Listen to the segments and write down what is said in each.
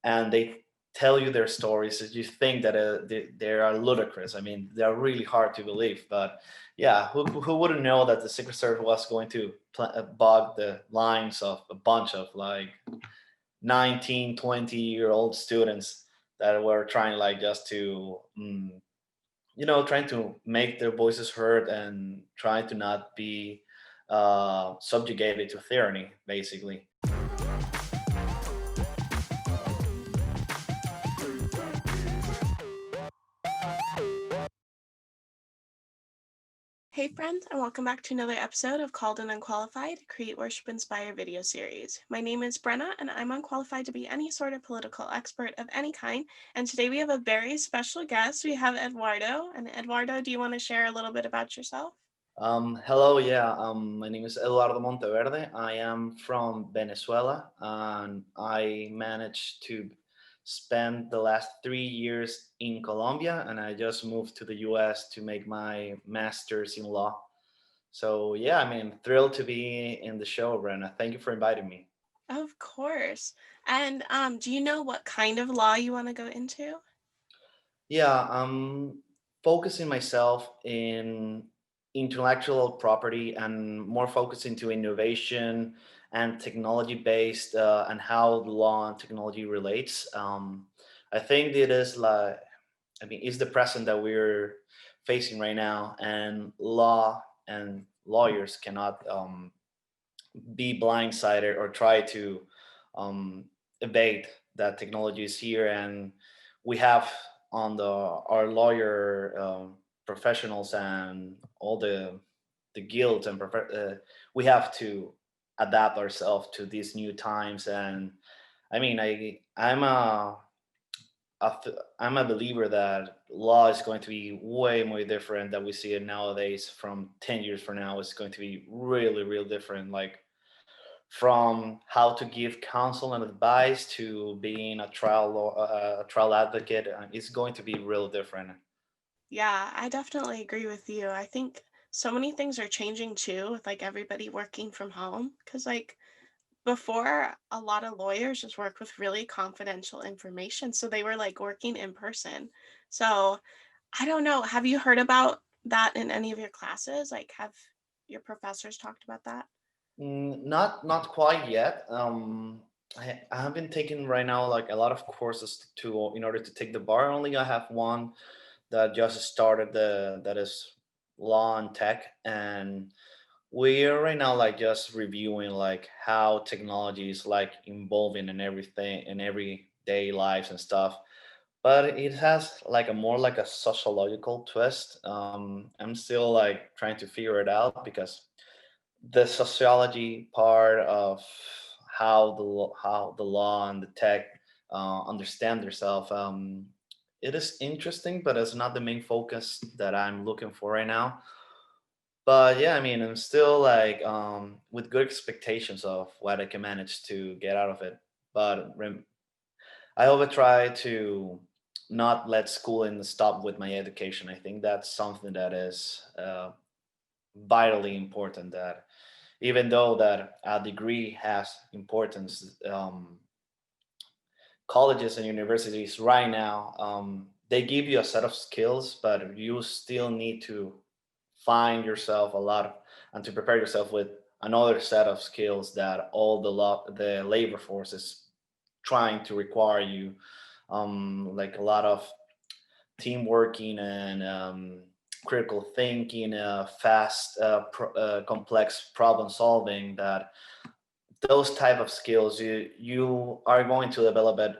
and they tell you their stories that you think that they are ludicrous. I mean, they are really hard to believe. But yeah, who wouldn't know that the Secret Service was going to bog the lines of a bunch of like 19, 20-year-old students that were trying like just to trying to make their voices heard and trying to not be subjugated to tyranny, basically. Hey friends, and welcome back to another episode of Called and Unqualified, Create, Worship, Inspire video series. My name is Brenna, and I'm unqualified to be any sort of political expert of any kind. And today we have a very special guest. We have Eduardo. And Eduardo, do you want to share a little bit about yourself? Hello, yeah. My name is Eduardo Monteverde. I am from Venezuela, and I managed to spend the last 3 years in Colombia, and I just moved to the U.S. to make my master's in law. So yeah, I mean, thrilled to be in the show, Brenna. Thank you for inviting me. Of course. And do you know what kind of law you want to go into? Yeah, I'm focusing myself in intellectual property and more focus into innovation and technology based and how the law and technology relates. I think it is like, I mean, it's the present that we're facing right now, and law and lawyers cannot be blindsided or try to um, evade that technology is here. And we have on our lawyer professionals and all the guilds and we have to adapt ourselves to these new times. And I mean, I'm a believer that law is going to be way more different than we see it nowadays. From 10 years from now, it's going to be really real different, like from how to give counsel and advice to being a trial advocate. It's going to be real different. Yeah, I definitely agree with you. I think so many things are changing too, with like everybody working from home. Because, like, before, a lot of lawyers just work with really confidential information. So they were like working in person. So I don't know. Have you heard about that in any of your classes? Like, have your professors talked about that? Not quite yet. I have been taking right now like a lot of courses to in order to take the bar. Only I have one that just started that is law and tech, and we're right now like just reviewing like how technology is like involving in everything in everyday lives and stuff. But it has like a more like a sociological twist. I'm still like trying to figure it out because the sociology part of how the law and the tech understand themselves. It is interesting, but it's not the main focus that I'm looking for right now. But yeah, I mean, I'm still like with good expectations of what I can manage to get out of it. But I always try to not let schooling stop with my education. I think that's something that is vitally important. That even though that a degree has importance, colleges and universities right now they give you a set of skills, but you still need to find yourself a lot and to prepare yourself with another set of skills that all the labor force is trying to require you, like a lot of team working and critical thinking, fast complex problem solving. That those type of skills you are going to develop it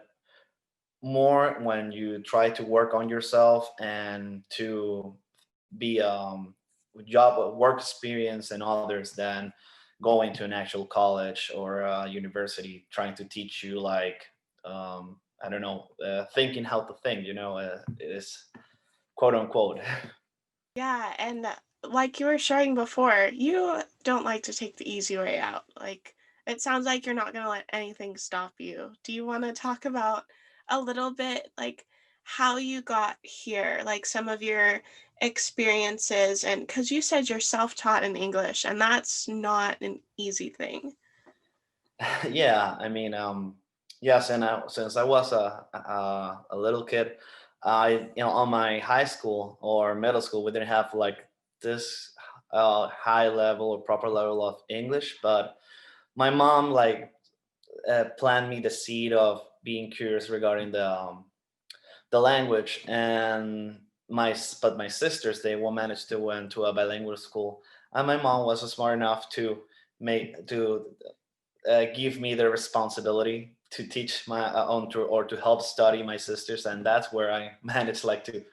more when you try to work on yourself and to be job work experience and others than going to an actual college or university trying to teach you like I don't know, thinking how to think, it is quote unquote. Yeah, and like you were sharing before, you don't like to take the easy way out. Like, it sounds like you're not going to let anything stop you. Do you want to talk about a little bit like how you got here, like some of your experiences? And because you said you're self-taught in English, and that's not an easy thing. Yeah, I mean, Yes, and since I was a little kid, I on my high school or middle school we didn't have like this high level or proper level of English, but my mom like planted me the seed of being curious regarding the language, and my sisters, they will manage to went to a bilingual school, and my mom was smart enough to make to give me the responsibility to teach my own or to help study my sisters, and that's where I managed like to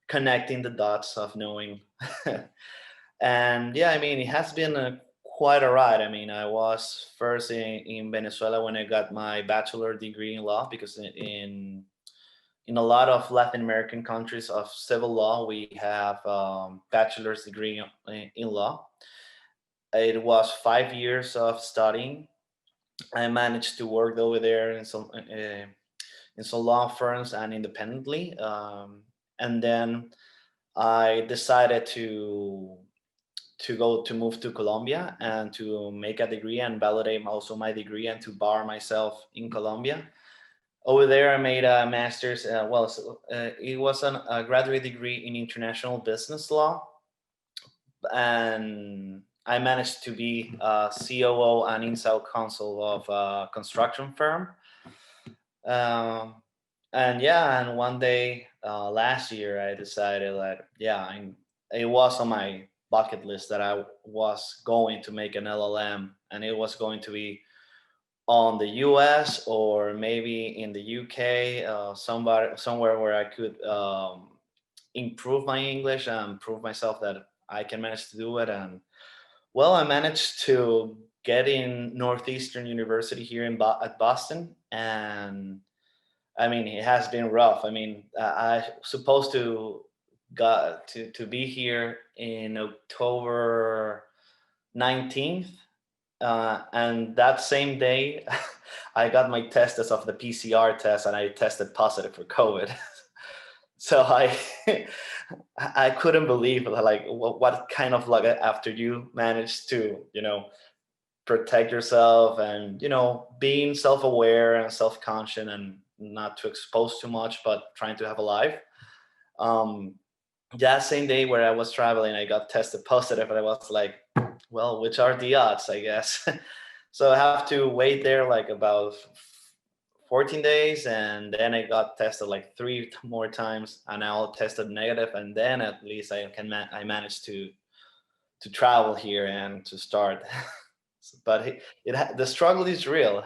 connecting the dots of knowing. And yeah, I mean, it has been quite a ride. I mean, I was first in Venezuela when I got my bachelor degree in law, because in a lot of Latin American countries of civil law, we have bachelor's degree in law. It was 5 years of studying. I managed to work over there in some law firms and independently. And then I decided to go to move to Colombia and to make a degree and validate also my degree and to bar myself in Colombia. Over there, I made a master's. It was a graduate degree in international business law, and I managed to be a COO and inside counsel of a construction firm. Um, and yeah, and one day last year, I decided that it was on my bucket list that I was going to make an LLM, and it was going to be on the US or maybe in the UK, somewhere where I could improve my English and prove myself that I can manage to do it. And well, I managed to get in Northeastern University here at Boston, and I mean it has been rough. I mean, I supposed to got to be here in October 19th, and that same day, I got my test as of the PCR test, and I tested positive for COVID. So I couldn't believe like what kind of luck after you manage to protect yourself and being self-aware and self-conscious and not to expose too much, but trying to have a life. Um, that same day where I was traveling, I got tested positive, and I was like, well, which are the odds, I guess. So I have to wait there like about 14 days, and then I got tested like three more times, and I all tested negative, and then at least I managed to travel here and to start. But the struggle is real.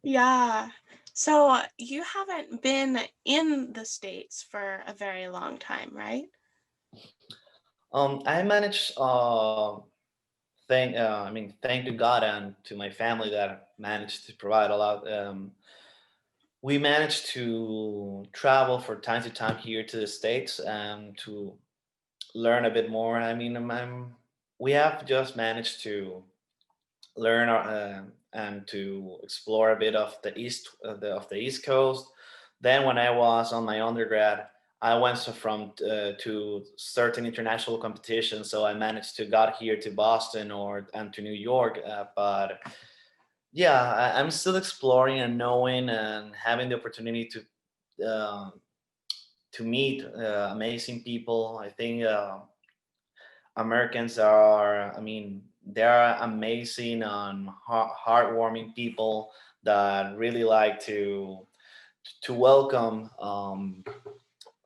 Yeah. So you haven't been in the States for a very long time, right? I managed. Thank to God and to my family that managed to provide a lot. We managed to travel for time to time here to the States and to learn a bit more. I mean, we have just managed to learn and to explore a bit of the East Coast. Then, when I was on my undergrad, I went from to certain international competitions. So I managed to got here to Boston or and to New York. But yeah, I'm still exploring and knowing and having the opportunity to meet amazing people. I think Americans are, I mean, they're amazing and heartwarming people that really like to welcome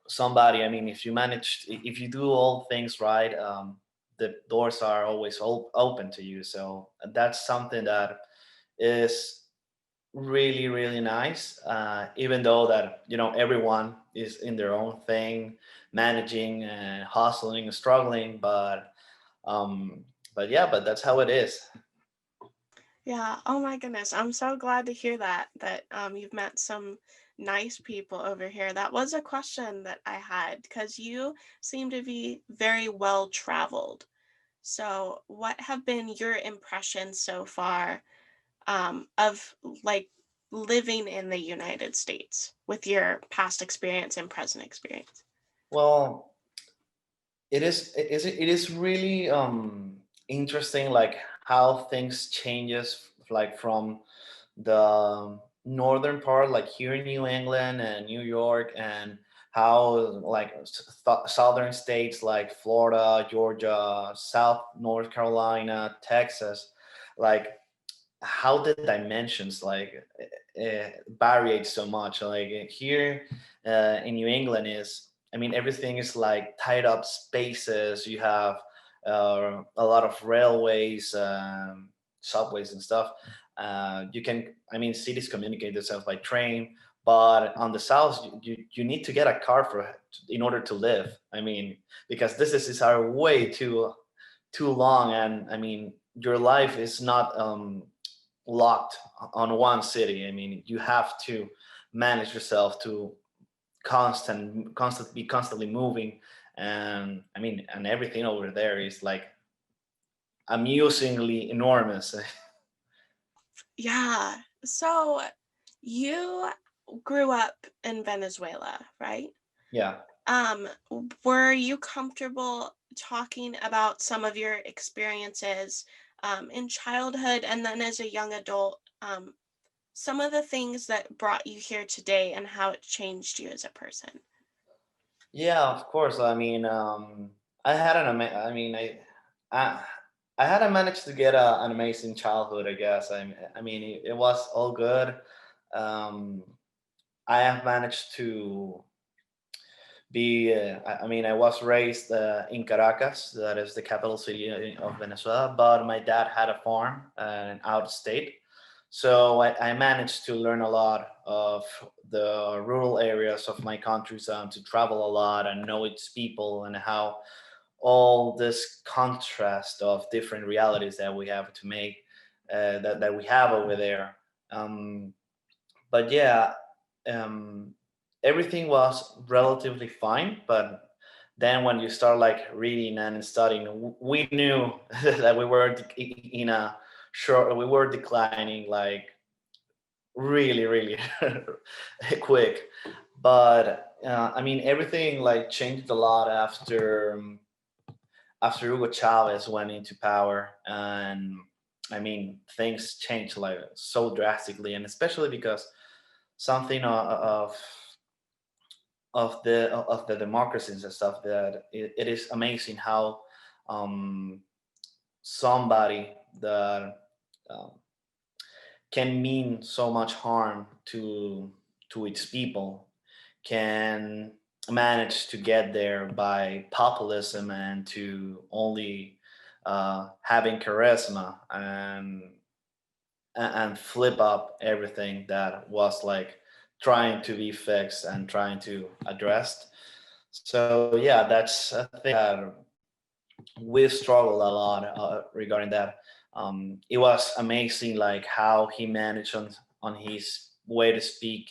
somebody. I mean, if you do all things right, the doors are always open to you. So that's something that is really really nice, even though that everyone is in their own thing, managing and hustling and struggling, um yeah, but that's how it is. Yeah. Oh my goodness. I'm so glad to hear that you've met some nice people over here. That was a question that I had because you seem to be very well traveled. So, what have been your impressions so far of like living in the United States with your past experience and present experience? Well, it is really interesting, like how things changes like from the northern part, like here in New England and New York, and how like southern states like Florida, Georgia, South North Carolina, Texas, like how the dimensions like variate so much. Like here in New England is, I mean, everything is like tied up spaces. You have a lot of railways, subways, and stuff. You can, I mean, cities communicate themselves by train, but on the south, you need to get a car for in order to live. I mean, because this is our way too long, and I mean, your life is not locked on one city. I mean, you have to manage yourself to be constantly moving, and I mean, and everything over there is like amusingly enormous. Yeah. So you grew up in Venezuela, right? Yeah. Um, were you comfortable talking about some of your experiences in childhood and then as a young adult? Some of the things that brought you here today and how it changed you as a person. Yeah, of course. I mean, I had I mean, I, I had managed to get an amazing childhood. I guess. I mean, it was all good. Um, I have managed to be. I mean, I was raised in Caracas, that is the capital city of Venezuela. But my dad had a farm out of state, so I managed to learn a lot of the rural areas of my country, to travel a lot and know its people and how all this contrast of different realities that we have to make, that we have over there. Um, but yeah, um, everything was relatively fine. But then when you start like reading and studying, we knew that we were in a short, we were declining like really, really quick. But I mean, everything like changed a lot after Hugo Chavez went into power, and I mean, things changed like so drastically, and especially because something of the democracies and stuff, that it is amazing how um, somebody that um, can mean so much harm to its people can manage to get there by populism and to only having charisma, and flip up everything that was like trying to be fixed and trying to addressed. So yeah, that's a thing that we struggled a lot regarding that. It was amazing, like how he managed on his way to speak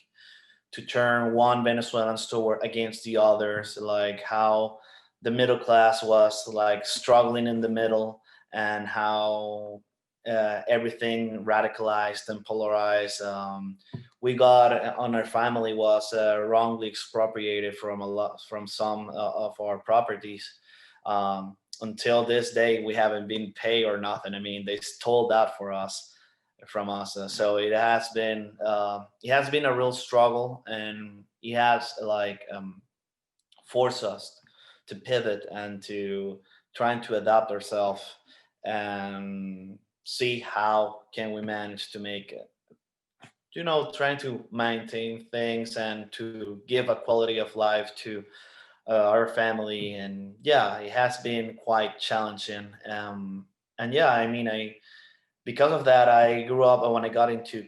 to turn one Venezuelan store against the others, like how the middle class was like struggling in the middle, and how everything radicalized and polarized. We got on our family was wrongly expropriated from some of our properties. Until this day, we haven't been paid or nothing. I mean, they stole that from us. So it has been a real struggle, and it has like forced us to pivot and to trying to adapt ourselves and see how can we manage to make it, trying to maintain things and to give a quality of life to our family. And yeah, it has been quite challenging. And yeah, I mean, I because of that, I grew up, when I got into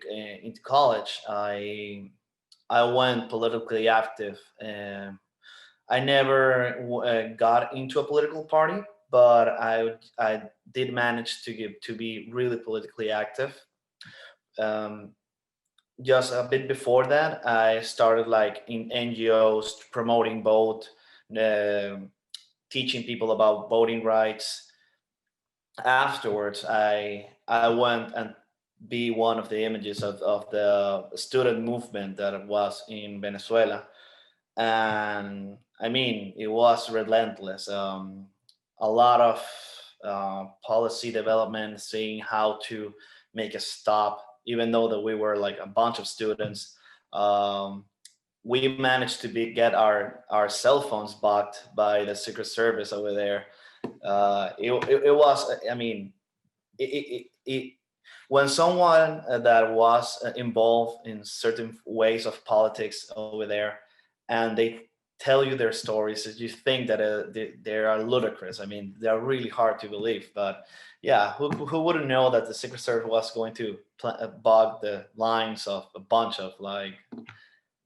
college, I went politically active. I never got into a political party, but I did manage to be really politically active. Um, just a bit before that, I started like in NGOs promoting vote, um teaching people about voting rights. Afterwards, I went and be one of the images of the student movement that was in Venezuela. And I mean, it was relentless. A lot of policy development, seeing how to make a stop even though that we were like a bunch of students. Um, we managed to get our cell phones bugged by the Secret Service over there. It was, I mean, it when someone that was involved in certain ways of politics over there, and they tell you their stories, you think that they are ludicrous. I mean, they're really hard to believe. But yeah, who wouldn't know that the Secret Service was going to bug the lines of a bunch of like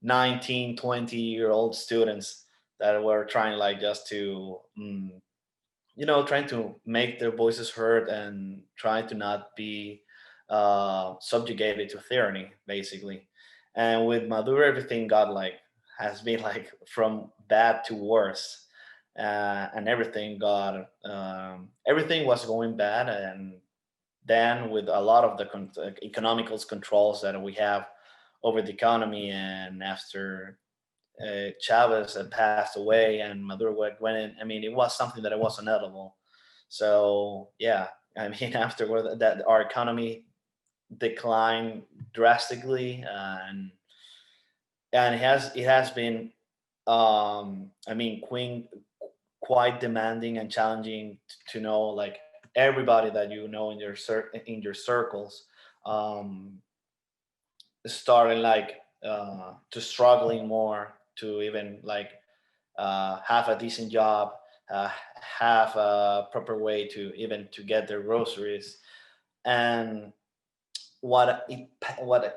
19, 20-year-old students that were trying like just to trying to make their voices heard and trying to not be subjugated to tyranny, basically. And with Maduro, everything got like has been like from bad to worse, and everything was going bad. And then with a lot of the economical controls that we have over the economy, and after Chavez had passed away and Maduro went in. I mean, it was something that it was inevitable. So yeah, I mean, afterward, that our economy declined drastically, and it has been, I mean, quite demanding and challenging to know like everybody that you know in in your circles, um, starting like to struggling more to even like have a decent job, have a proper way to even to get their groceries. And what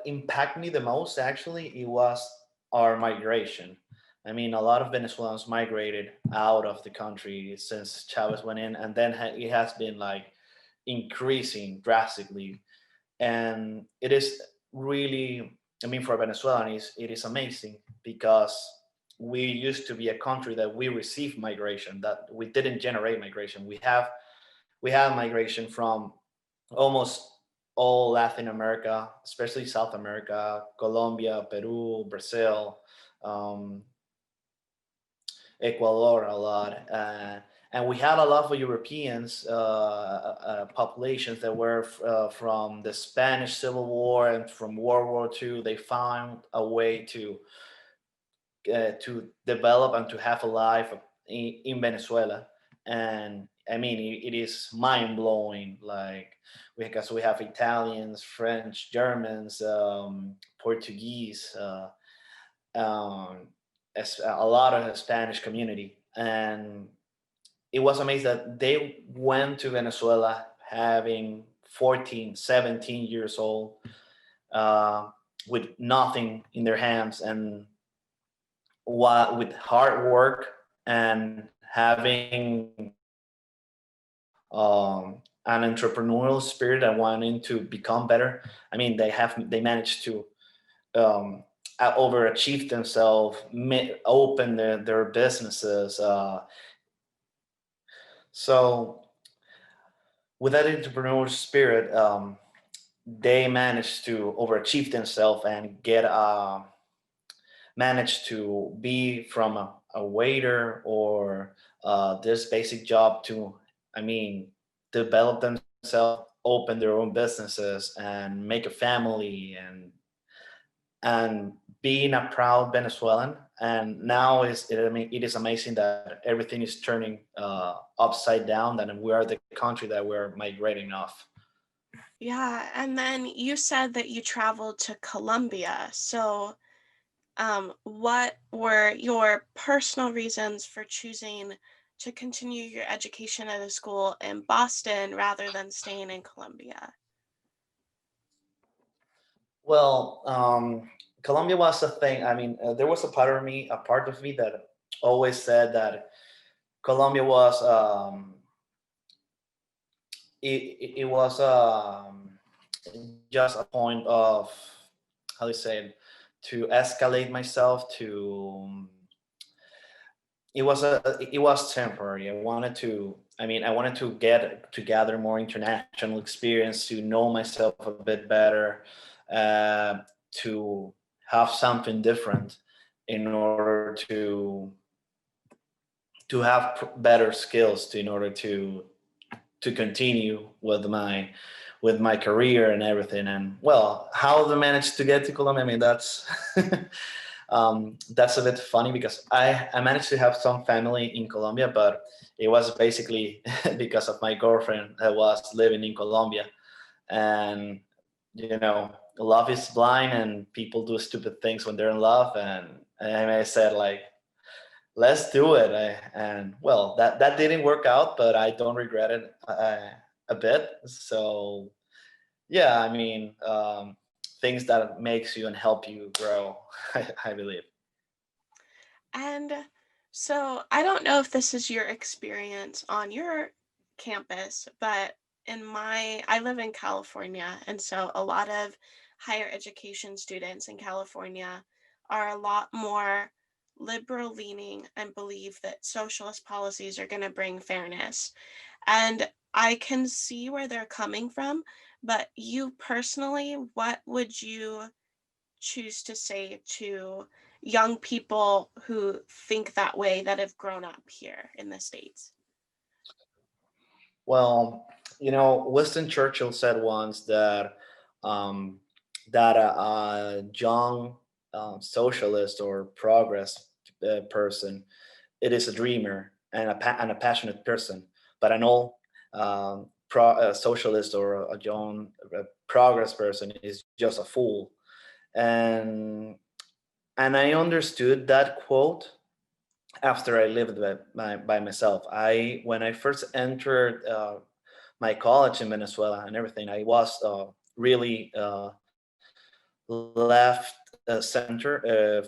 impacted me the most actually it was our migration. I mean, a lot of Venezuelans migrated out of the country since Chavez went in, and then it has been like increasing drastically. And it is really, I mean, for Venezuelans it is amazing because we used to be a country that we received migration, that we didn't generate migration. We have migration from almost all Latin America, especially South America, Colombia, Peru, Brazil, um, Ecuador a lot. And we had a lot of Europeans populations that were from the Spanish Civil War and from World War II. They found a way to develop and to have a life in Venezuela. And I mean, it is mind blowing. Like, because we have Italians, French, Germans, Portuguese, a lot of the Spanish community. And it was amazing that they went to Venezuela having 14, 17 years old, uh, with nothing in their hands, and with hard work and having an entrepreneurial spirit and wanting to become better. I mean, they managed to um, overachieve themselves, open their businesses. So with that entrepreneurial spirit, they managed to overachieve themselves and managed to be from a waiter or this basic job to, I mean, develop themselves, open their own businesses, and make a family, and being a proud Venezuelan. And now I mean, it is amazing that everything is turning upside down, and we are the country that we're migrating off. Yeah, and then you said that you traveled to Colombia. So, what were your personal reasons for choosing to continue your education at a school in Boston rather than staying in Colombia? Well, Colombia was a thing. I mean, there was a part of me that always said that Colombia was it was just a point of, how do you say it, to escalate myself to. It was temporary. I wanted to get to gather more international experience, to know myself a bit better, to have something different in order to have better skills, to in order to continue with with my career and everything. And well, how they managed to get to Colombia, I mean, that's a bit funny because I managed to have some family in Colombia, but it was basically because of my girlfriend that was living in Colombia. And, love is blind and people do stupid things when they're in love. And I said, like, let's do it. And well, that didn't work out, but I don't regret it a bit. So yeah, I mean, things that makes you and help you grow, I believe. And so I don't know if this is your experience on your campus, but I live in California, and so a lot of higher education students in California are a lot more liberal leaning and believe that socialist policies are going to bring fairness. And I can see where they're coming from, but you personally, what would you choose to say to young people who think that way that have grown up here in the States? Well, Winston Churchill said once um, that a young socialist or progress person, it is a dreamer and a passionate person, but an old socialist or a young progress person is just a fool. And I understood that quote after I lived by myself. When I first entered my college in Venezuela and everything, I was really left center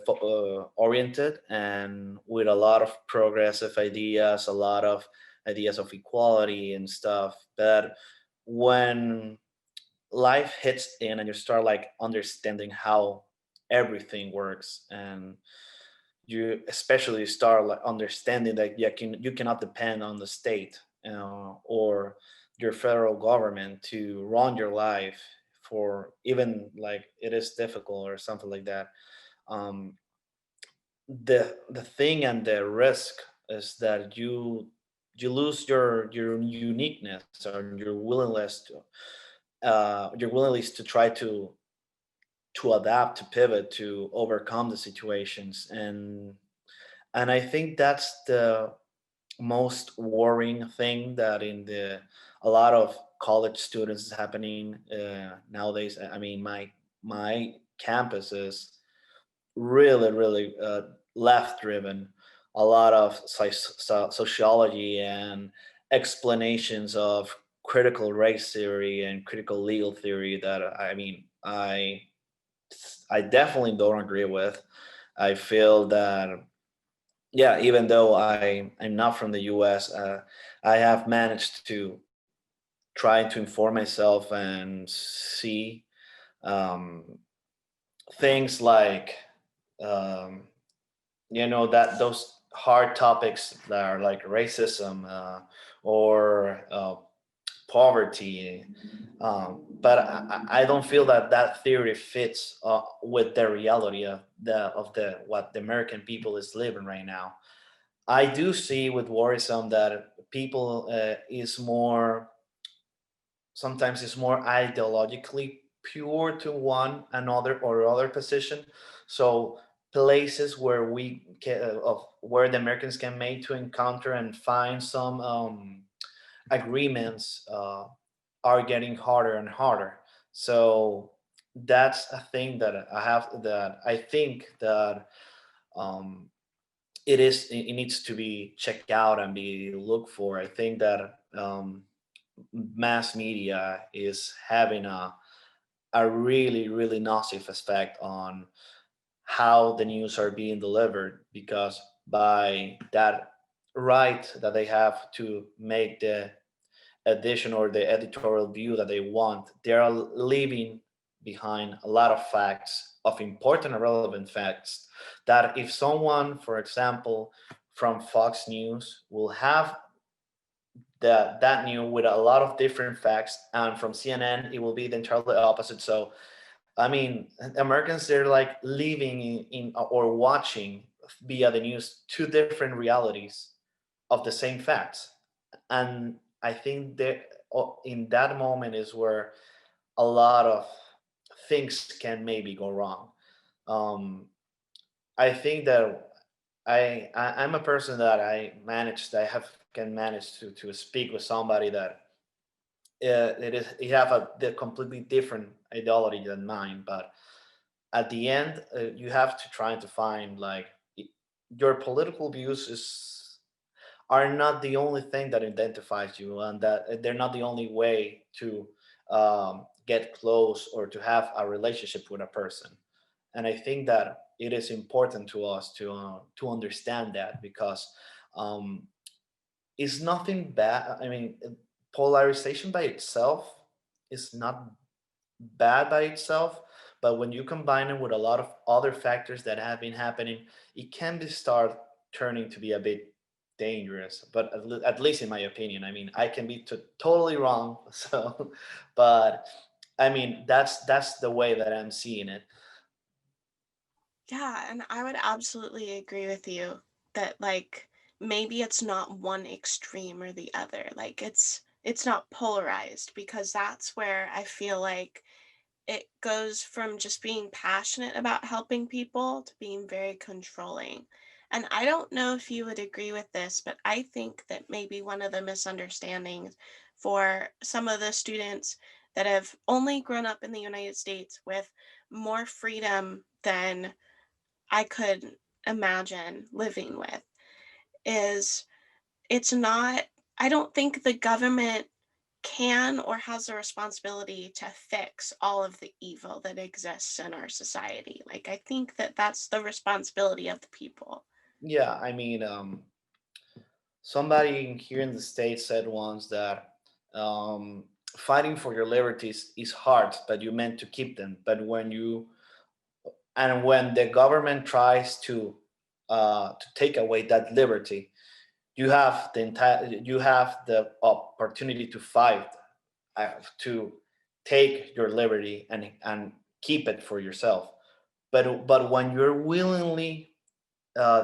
oriented and with a lot of progressive ideas, a lot of ideas of equality and stuff. But when life hits in and you start like understanding how everything works, and you especially start like understanding that you cannot depend on the state or your federal government to run your life, for even like it is difficult or something like that. um, the thing and the risk is that you lose your uniqueness or your willingness to try to adapt, to pivot, to overcome the situations. And I think that's the most worrying thing that in the a lot of college students is happening nowadays. I mean, my campus is really left driven. A lot of sociology and explanations of critical race theory and critical legal theory that I mean I definitely don't agree with. I feel that, yeah, even though I'm not from the US, I have managed to try to inform myself and see um, things like, um, that those hard topics that are like racism or poverty. But I don't feel that that theory fits with the reality of the what the American people is living right now. I do see with worrisome that people is more sometimes is more ideologically pure to one another or other position. So places where of where the Americans can make to encounter and find some agreements are getting harder and harder. So that's a thing that I think that um, it needs to be checked out and be looked for. I think that mass media is having a really nocive effect on how the news are being delivered, because by that right that they have to make the edition or the editorial view that they want, they are leaving behind a lot of facts, of important and relevant facts, that if someone, for example, from Fox News will have that new with a lot of different facts, and from CNN it will be the entirely opposite. So I mean, Americans, they're like living in or watching via the news two different realities of the same facts. And I think that in that moment is where a lot of things can maybe go wrong. um, I think that I'm a person that I have can manage to speak with somebody that it is he have the completely different ideology than mine, but at the end, you have to try to find like your political views is are not the only thing that identifies you, and that they're not the only way to get close or to have a relationship with a person. And I think that it is important to us to understand that, because um, it's nothing bad. I mean, polarization by itself is not bad by itself, but when you combine it with a lot of other factors that have been happening, it can be start turning to be a bit dangerous. But at least in my opinion, I mean, I can be totally wrong. So, but I mean, that's the way that I'm seeing it. Yeah, and I would absolutely agree with you that like maybe it's not one extreme or the other. Like it's not polarized because that's where I feel like it goes from just being passionate about helping people to being very controlling. And I don't know if you would agree with this, but I think that maybe one of the misunderstandings for some of the students that have only grown up in the United States with more freedom than I could imagine living with is it's not, I don't think the government can or has the responsibility to fix all of the evil that exists in our society. Like, I think that that's the responsibility of the people. Yeah, I mean, somebody here in the States said once that fighting for your liberties is hard, but you meant to keep them. But when the government tries to take away that liberty, you have the opportunity to fight, to take your liberty and keep it for yourself. But when you're willingly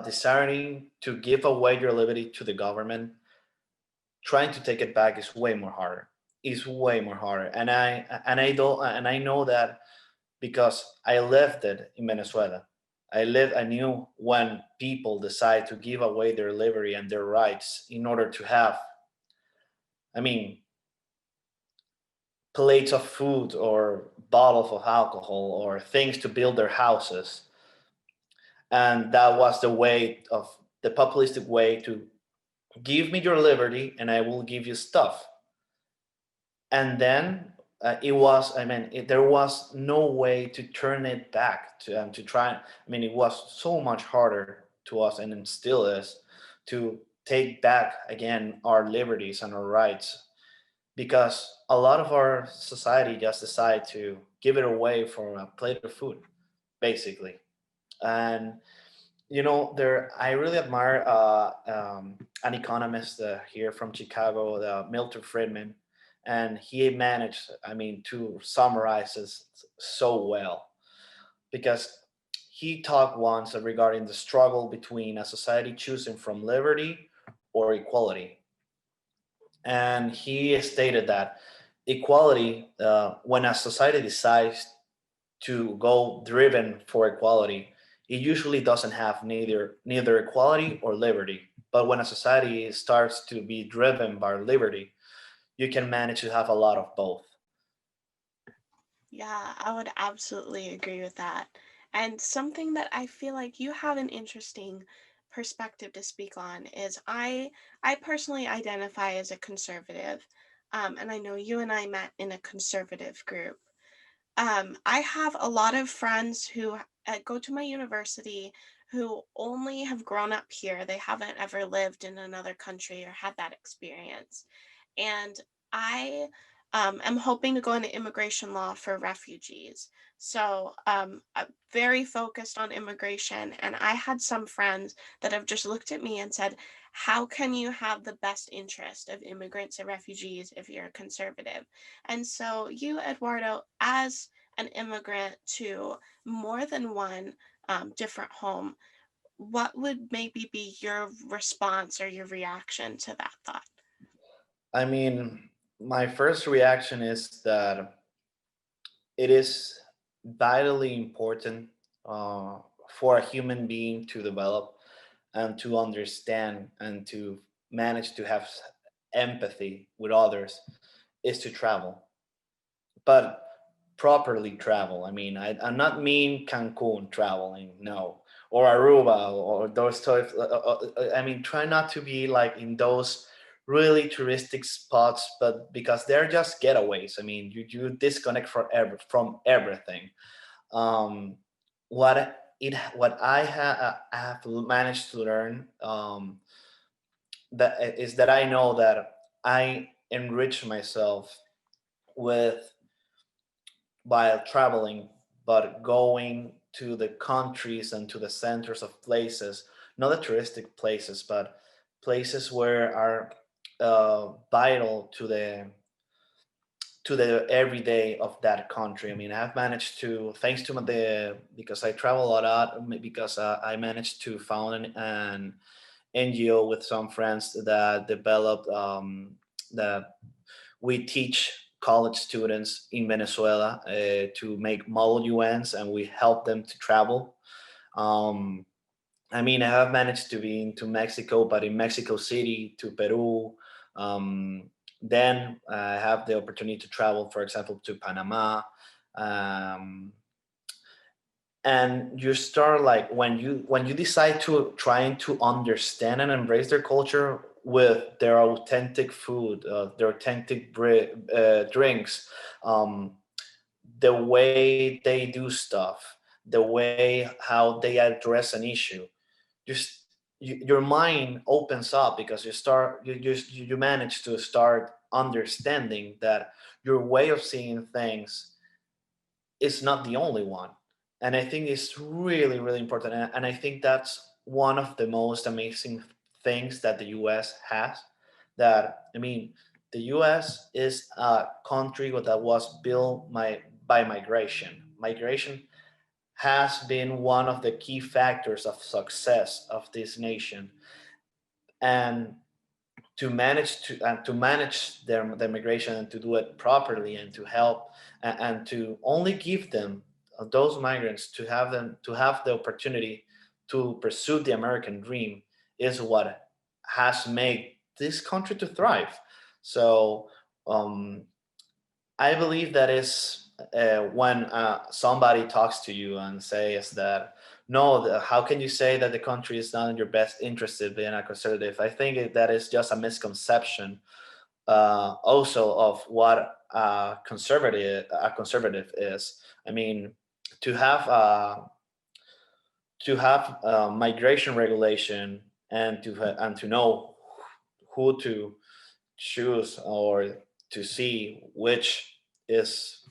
desiring to give away your liberty to the government, trying to take it back is way more harder. Is way more harder. And I know that because I lived it in Venezuela. I knew when people decide to give away their liberty and their rights in order to have, I mean, plates of food or bottles of alcohol or things to build their houses. And that was the populistic way to give me your liberty and I will give you stuff. And then there was no way to turn it back to try. I mean, it was so much harder to us, and it still is, to take back again our liberties and our rights, because a lot of our society just decide to give it away for a plate of food, basically. And there I really admire an economist here from Chicago, Milton Friedman, and he managed, I mean, to summarize this so well, because he talked once regarding the struggle between a society choosing from liberty or equality. And he stated that equality, when a society decides to go driven for equality, it usually doesn't have neither equality or liberty. But when a society starts to be driven by liberty, you can manage to have a lot of both. Yeah, I would absolutely agree with that. And something that I feel like you have an interesting perspective to speak on is I personally identify as a conservative. And I know you and I met in a conservative group. I have a lot of friends who go to my university who only have grown up here. They haven't ever lived in another country or had that experience. And I am hoping to go into immigration law for refugees. So I'm very focused on immigration. And I had some friends that have just looked at me and said, how can you have the best interest of immigrants and refugees if you're a conservative? And so, you, Eduardo, as an immigrant to more than one different home, what would maybe be your response or your reaction to that thought? I mean, My first reaction is that it is vitally important uh, for a human being to develop and to understand and to manage to have empathy with others is to travel, but properly travel. I mean, I'm not mean Cancun traveling, no, or Aruba or those types. I mean, try not to be like in those really touristic spots, but because they're just getaways. I mean, you disconnect from everything. Um, what I have managed to learn, that is that I know that I enrich myself with while traveling, but going to the countries and to the centers of places, not the touristic places, but places where are vital to the everyday of that country. I mean, I've managed to, thanks to the, because I travel a lot, because I managed to found an NGO with some friends that developed that we teach college students in Venezuela to make model UNs, and we help them to travel. Um, I mean, I have managed to be into Mexico, but in Mexico City to Peru. Then I have the opportunity to travel, for example, to Panama. Um, and you start like when you decide to trying to understand and embrace their culture with their authentic food, their authentic drinks, um, the way they do stuff, the way how they address an issue, just your mind opens up because you manage to start understanding that your way of seeing things is not the only one. And I think it's really, really important. And I think that's one of the most amazing things that the US has. That, I mean, the US is a country that was built by migration. Migration has been one of the key factors of success of this nation. And to manage their migration and to do it properly and to help and to only give them those migrants to have the opportunity to pursue the American dream is what has made this country to thrive. So um, I believe that is when somebody talks to you and says that no, how can you say that the country is not in your best interest in being a conservative? I think that is just a misconception, also of what a conservative is. I mean, to have uh, to have migration regulation and to know who to choose or to see which is,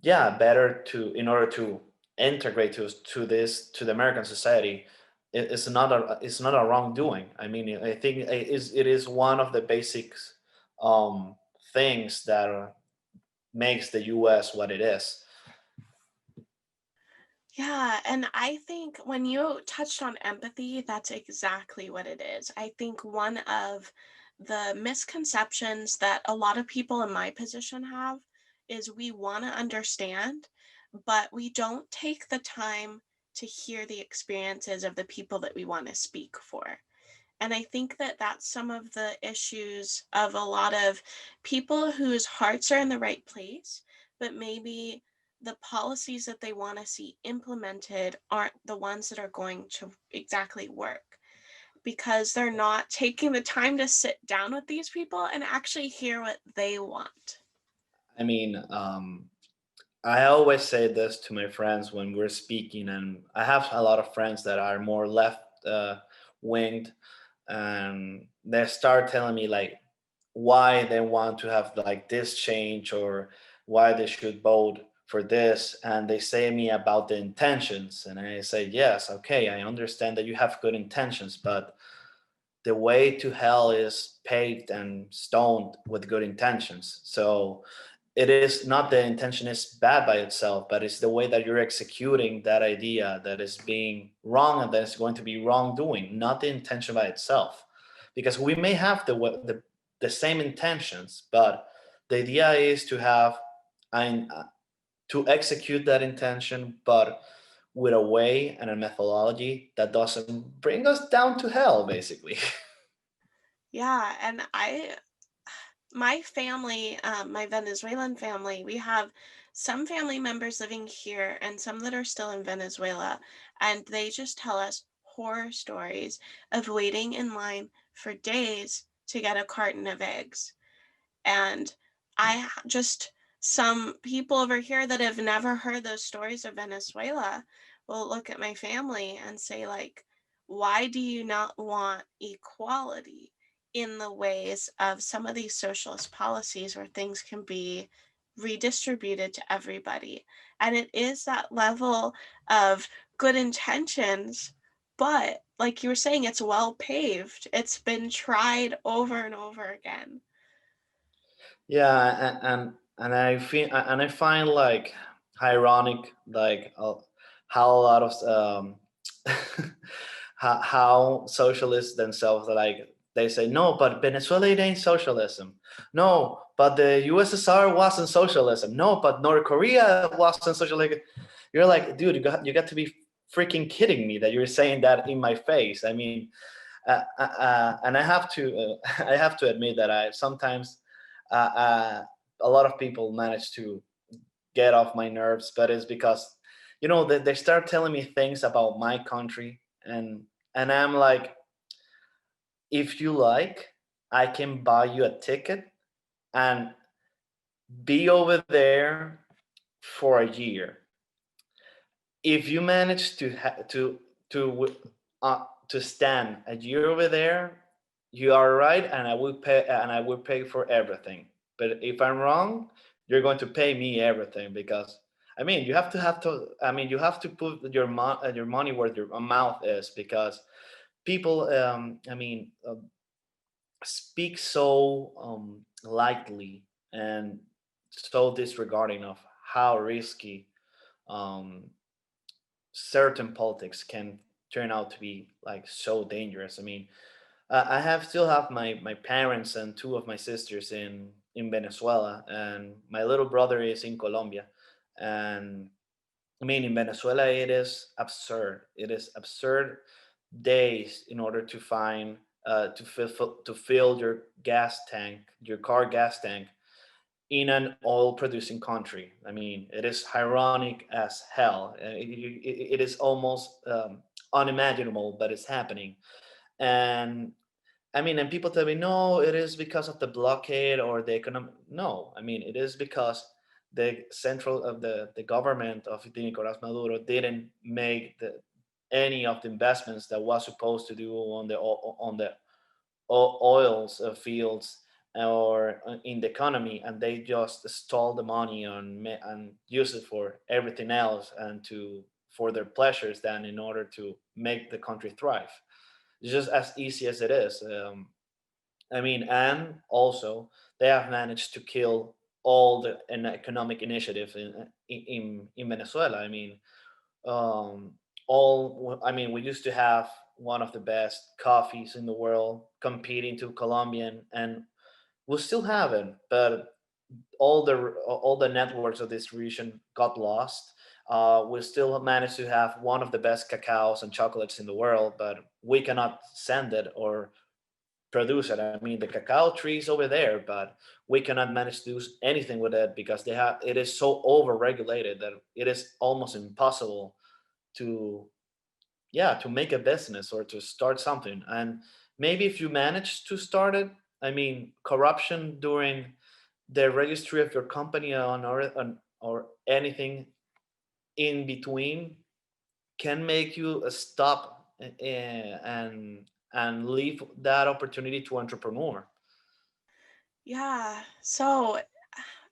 yeah, better to in order to integrate to this to the American society. It's not a wrongdoing. I mean, I think it is one of the basics um, things that makes the U.S. what it is. Yeah, and I think when you touched on empathy, that's exactly what it is. I think one of the misconceptions that a lot of people in my position have is we want to understand, but we don't take the time to hear the experiences of the people that we want to speak for. And I think that that's some of the issues of a lot of people whose hearts are in the right place, but maybe the policies that they want to see implemented aren't the ones that are going to exactly work because they're not taking the time to sit down with these people and actually hear what they want. I mean, I always say this to my friends when we're speaking, and I have a lot of friends that are more left winged, and they start telling me like why they want to have like this change or why they should vote for this, and they say me about the intentions, and I say yes, okay, I understand that you have good intentions, but the way to hell is paved and stoned with good intentions. So it is not the intention is bad by itself, but it's the way that you're executing that idea that is being wrong and that is going to be wrongdoing, not the intention by itself. Because we may have the same intentions, but the idea is to have an, to execute that intention, but with a way and a methodology that doesn't bring us down to hell, basically. Yeah, and my family, my Venezuelan family, we have some family members living here and some that are still in Venezuela, and they just tell us horror stories of waiting in line for days to get a carton of eggs. And just some people over here that have never heard those stories of Venezuela will look at my family and say, like, why do you not want equality in the ways of some of these socialist policies where things can be redistributed to everybody? And it is that level of good intentions, but like you were saying, it's well paved. It's been tried over and over again. Yeah, and I feel and I find like ironic, like how a lot of how socialists themselves are like, they say no, but Venezuela it ain't socialism. No, but the USSR wasn't socialism. No, but North Korea wasn't socialism. You're like, dude, you got to be freaking kidding me that you're saying that in my face. I mean, and I have to I have to admit that I sometimes a lot of people manage to get off my nerves, but it's because they start telling me things about my country, and I'm like, if you like, I can buy you a ticket and be over there for a year. If you manage to stand a year over there, you are right, and I will pay for everything. But if I'm wrong, you're going to pay me everything, because I mean you have to put your money where your mouth is, because people speak so lightly and so disregarding of how risky um, certain politics can turn out to be, like, so dangerous. I mean, I have still have my parents and two of my sisters in Venezuela, and my little brother is in Colombia. And I mean, in Venezuela, it is absurd. It is absurd days in order to find to fill your gas tank, your car gas tank, in an oil producing country. I mean, it is ironic as hell. It is almost unimaginable, but it's happening. And I mean, and people tell me, no, it is because of the blockade or the economic. No, I mean, it is because the central of the government of Nicolás Maduro didn't make any of the investments that was supposed to do on the oils fields or in the economy, and they just stole the money and use it for everything else, and to for their pleasures, than in order to make the country thrive. It's just as easy as it is. I mean, and also they have managed to kill all the an economic initiative in Venezuela. I mean, um, I mean, we used to have one of the best coffees in the world competing to Colombian, and we still have it, but all the networks of distribution got lost. We still managed to have one of the best cacaos and chocolates in the world, but we cannot send it or produce it. I mean, the cacao tree is over there, but we cannot manage to do anything with it because it is so over regulated that it is almost impossible to yeah, to make a business or to start something. And maybe if you manage to start it, I mean, corruption during the registry of your company or anything in between can make you stop and leave that opportunity to entrepreneur. Yeah. So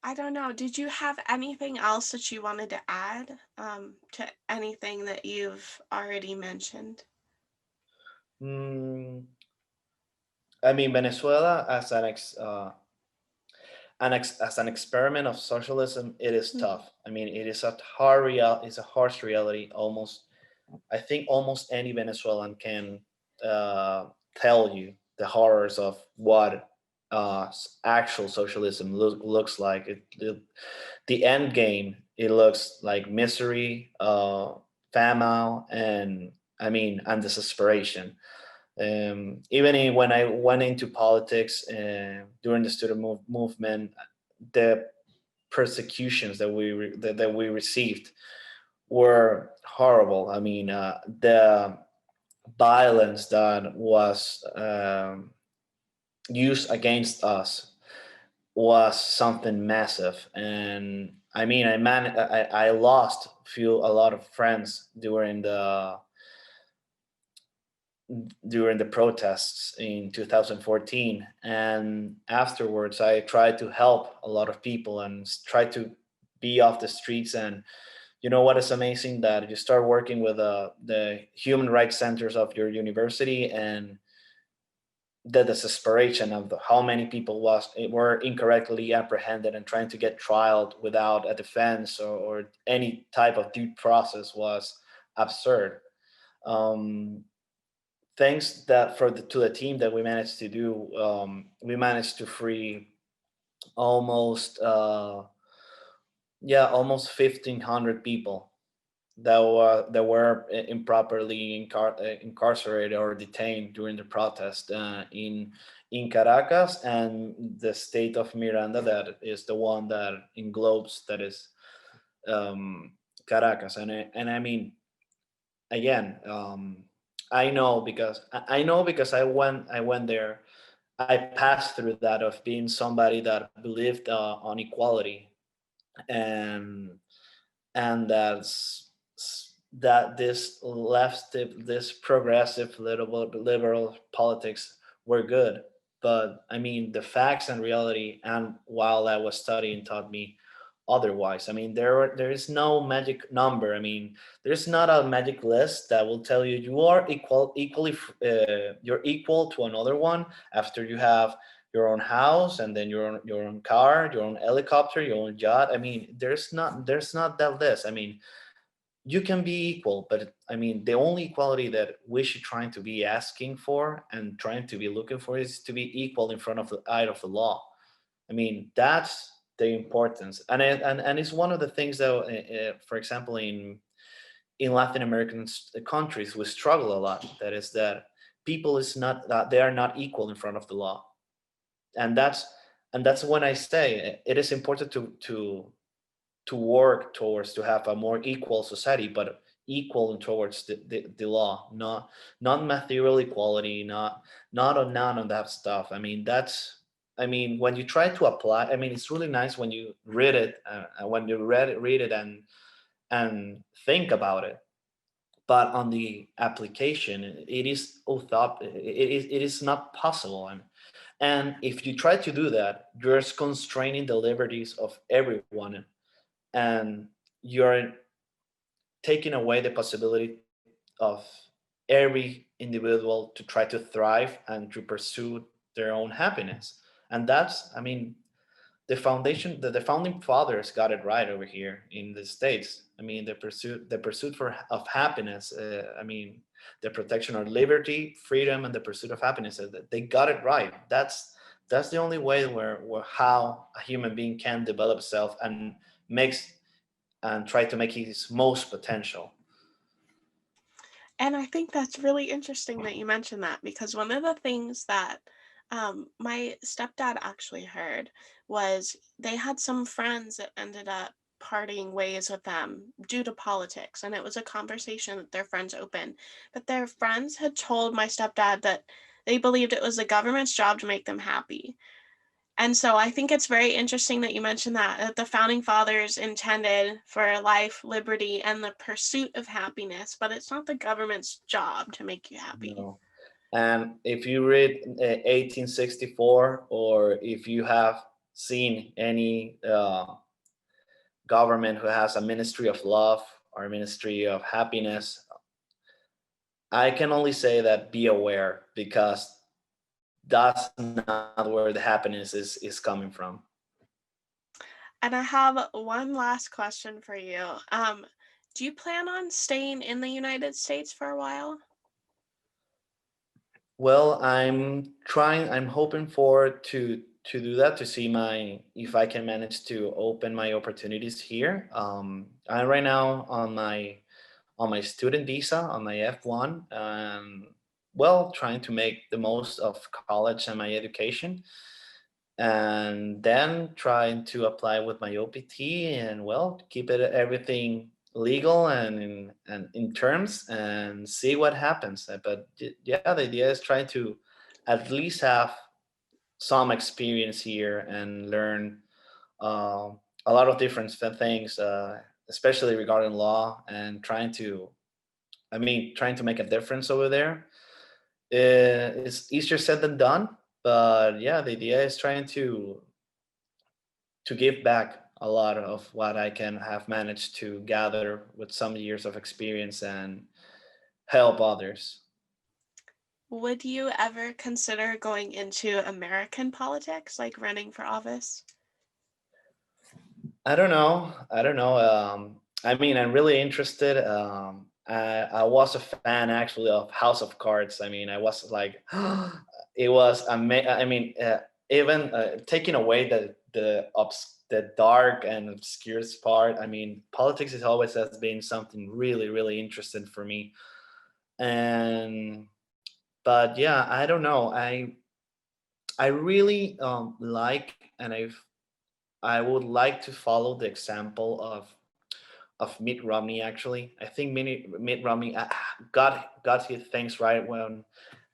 I don't know. Did you have anything else that you wanted to add to anything that you've already mentioned? Mm, I mean, Venezuela as as an experiment of socialism, it is Mhm. tough. I mean, it's a harsh reality. I think almost any Venezuelan can tell you the horrors of what actual socialism looks like. The end game, it looks like misery, famine, and and desperation. When I went into politics during the student movement, the persecutions that we received were horrible. The violence that was used against us was something massive. And I lost a lot of friends during the protests in 2014, and afterwards I tried to help a lot of people and tried to be off the streets. And you know what is amazing, that you start working with the human rights centers of your university, and the desperation of how many people were incorrectly apprehended and trying to get trialed without a defense or any type of due process was absurd. Um, Thanks to the team that we managed to do, we managed to free almost almost 1,500 people that were improperly incarcerated or detained during the protest in Caracas, and the state of Miranda, that is the one that englobes, that is um, Caracas. And again, I know because I went there. I passed through that of being somebody that believed on equality, and that this progressive liberal politics were good. But the facts and reality, and while I was studying, taught me otherwise. There is no magic number. There's not a magic list that will tell you you are you're equal to another one after you have your own house, and then your own car, your own helicopter, your own yacht. There's not that list. You can be equal, but the only equality that we should try to be asking for and trying to be looking for is to be equal in front of the eye of the law. That's the importance. And it's one of the things that, for example, in Latin American countries, we struggle a lot. That is that people is not that they are not equal in front of the law. And that's when I say it is important to work towards to have a more equal society, but equal towards the law, not material equality, not on none of that stuff. When you try to apply, it's really nice when you read it, when you read it and think about it. But on the application, it is it is not possible. And if you try to do that, you're just constraining the liberties of everyone, and you're taking away the possibility of every individual to try to thrive and to pursue their own happiness. And that's, the founding fathers got it right over here in the States. The pursuit of happiness, the protection of liberty, freedom, and the pursuit of happiness, they got it right. That's the only way where how a human being can develop itself makes and try to make his most potential. And I think that's really interesting that you mentioned that, because one of the things that my stepdad actually heard was they had some friends that ended up parting ways with them due to politics. And it was a conversation that their friends opened. But their friends had told my stepdad that they believed it was the government's job to make them happy. And so I think it's very interesting that you mentioned that the founding fathers intended for life, liberty, and the pursuit of happiness, but it's not the government's job to make you happy. No. And if you read 1864, or if you have seen any government who has a ministry of love or a ministry of happiness, I can only say that be aware, because that's not where the happiness is coming from. And I have one last question for you. Do you plan on staying in the United States for a while? Well, I'm hoping for to do that, to see my if I can manage to open my opportunities here. I'm right now on my student visa on my F1, and well, trying to make the most of college and my education, and then trying to apply with my OPT, and well, keep it everything legal and in terms, and see what happens. But yeah, the idea is trying to at least have some experience here and learn uh, a lot of different things, especially regarding law, and trying to make a difference over there. It's easier said than done, but yeah, the idea is trying to give back a lot of what I can have managed to gather with some years of experience and help others. Would you ever consider going into American politics, like running for office? I don't know. I don't know. I'm really interested. I was a fan actually of House of Cards. I mean, I was like, it was even taking away the dark and obscure part. I mean, politics is always has been something really really interesting for me. And but yeah, I don't know. I really like, and I would like to follow the example of Mitt Romney. Actually, I think Mitt Romney got his things right when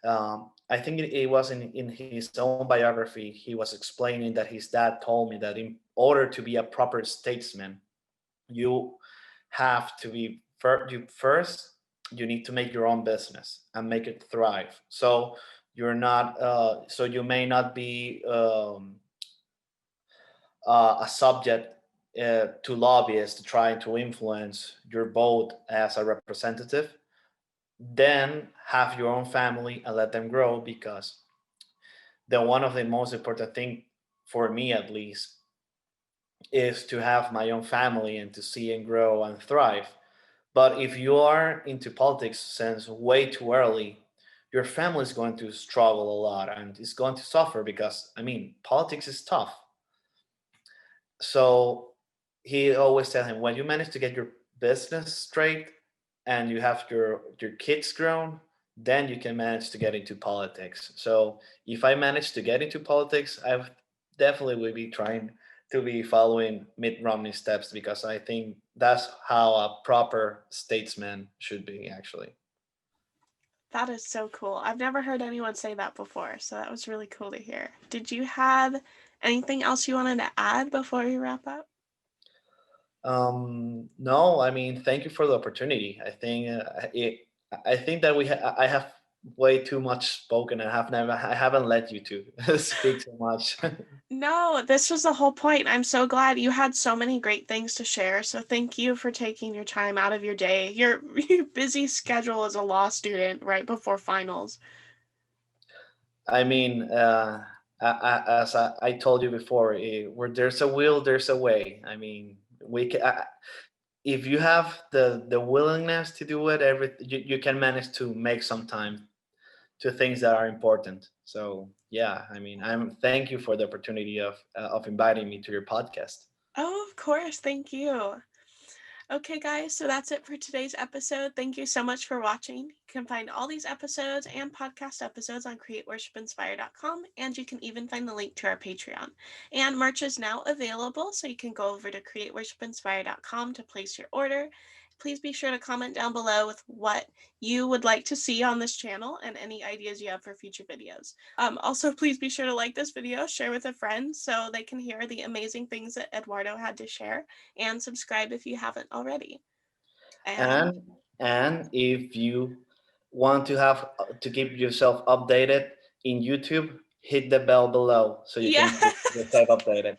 I think it was in his own biography. He was explaining that his dad told me that in order to be a proper statesman, you have to be first. You need to make your own business and make it thrive. So you're not. So you may not be a subject to lobbyists to try to influence your vote as a representative. Then have your own family and let them grow, because one of the most important thing for me at least is to have my own family and to see and grow and thrive. But if you are into politics since way too early, your family is going to struggle a lot and is going to suffer, because I mean politics is tough. So he always tell him, when you manage to get your business straight and you have your kids grown, then you can manage to get into politics. So if I manage to get into politics, I definitely will be trying to be following Mitt Romney's steps, because I think that's how a proper statesman should be actually. That is so cool. I've never heard anyone say that before, so that was really cool to hear. Did you have anything else you wanted to add before we wrap up? No, I mean, thank you for the opportunity. I think that I have way too much spoken. I haven't let you to speak so much. No, this was the whole point. I'm so glad you had so many great things to share. So thank you for taking your time out of your day, your busy schedule as a law student right before finals. I mean, as I told you before, where there's a will, there's a way. I mean, if you have the willingness to do it, you can manage to make some time to things that are important. So yeah, I mean, thank you for the opportunity of inviting me to your podcast. Oh, of course. Thank you. Okay, guys, so that's it for today's episode. Thank you so much for watching. You can find all these episodes and podcast episodes on createworshipinspire.com, and you can even find the link to our Patreon. And merch is now available, so you can go over to createworshipinspire.com to place your order. Please be sure to comment down below with what you would like to see on this channel and any ideas you have for future videos. Also, please be sure to like this video, share with a friend so they can hear the amazing things that Eduardo had to share, and subscribe if you haven't already. And and and if you want to have to keep yourself updated in YouTube, hit the bell below so you can keep yes, yourself updated.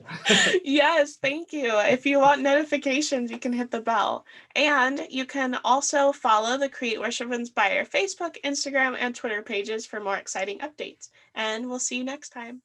yes, thank you. If you want notifications, you can hit the bell. And you can also follow the Create Worship Inspire Facebook, Instagram, and Twitter pages for more exciting updates. And we'll see you next time.